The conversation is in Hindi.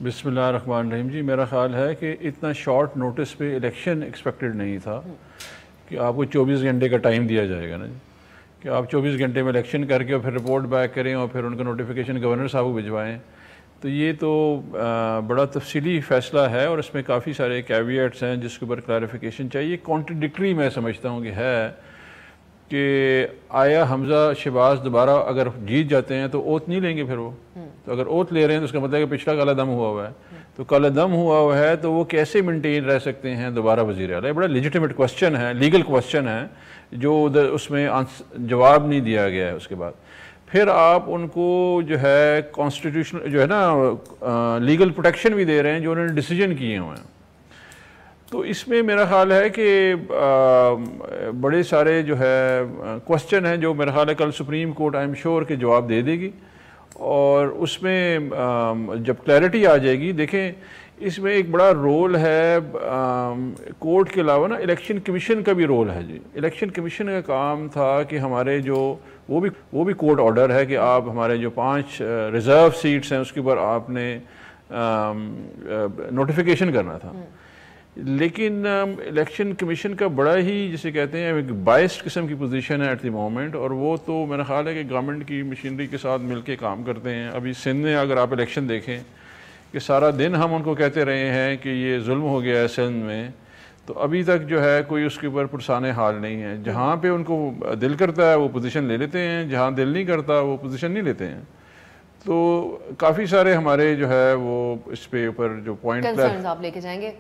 बिस्मिल्लाहिर्रहमानिर्रहीम जी, मेरा ख़्याल है कि इतना शॉर्ट नोटिस पे इलेक्शन एक्सपेक्टेड नहीं था कि आपको 24 घंटे का टाइम दिया जाएगा ना जी, कि आप 24 घंटे में इलेक्शन करके और फिर रिपोर्ट बैक करें और फिर उनका नोटिफिकेशन गवर्नर साहब को भिजवाएँ। तो ये तो बड़ा तफसीली फ़ैसला है और इसमें काफ़ी सारे कैविएट्स हैं जिसके ऊपर क्लैरिफिकेशन चाहिए। कॉन्ट्रडिक्टरी मैं समझता हूँ कि है कि आया हमज़ा शहबाज दोबारा अगर जीत जाते हैं तो ओथ नहीं लेंगे फिर वो। तो अगर ओथ ले रहे हैं तो उसका मतलब है कि पिछला काला दम हुआ है। तो काला दम हुआ है तो वो कैसे मेंटेन रह सकते हैं दोबारा वज़ीर आला? बड़ा लेजिटिमेट क्वेश्चन है, लीगल क्वेश्चन है जो उधर उसमें जवाब नहीं दिया गया है। उसके बाद फिर आप उनको जो है कॉन्स्टिट्यूशनल जो है ना लीगल प्रोटेक्शन भी दे रहे हैं जो उन्होंने डिसीजन किए हुए हैं। तो इसमें मेरा ख़्याल है कि बड़े सारे जो है क्वेश्चन हैं जो मेरा ख़्याल है कल supreme court I am sure के जवाब दे देगी और उसमें जब क्लैरिटी आ जाएगी। देखें, इसमें एक बड़ा रोल है कोर्ट के अलावा ना इलेक्शन कमीशन का भी रोल है जी। इलेक्शन कमीशन का काम था कि हमारे जो वो भी कोर्ट ऑर्डर है कि आप हमारे जो 5 रिज़र्व सीट्स हैं उसके ऊपर आपने नोटिफिकेशन करना था। लेकिन इलेक्शन कमीशन का बड़ा ही जिसे कहते हैं एक बायस्ड किस्म की पोजीशन है एट द मोमेंट, और वो तो मेरा ख्याल है कि गवर्नमेंट की मशीनरी के साथ मिलके काम करते हैं। अभी सिंध में अगर आप इलेक्शन देखें कि सारा दिन हम उनको कहते रहे हैं कि ये जुल्म हो गया है सिंध में, तो अभी तक जो है कोई उसके ऊपर पुरसाने हाल नहीं है। जहाँ पे उनको दिल करता है वो पोजीशन ले लेते हैं, जहाँ दिल नहीं करता वो पोजीशन नहीं लेते हैं। तो काफ़ी सारे हमारे जो है वो इस पे ऊपर जो पॉइंट आप लेके जाएंगे।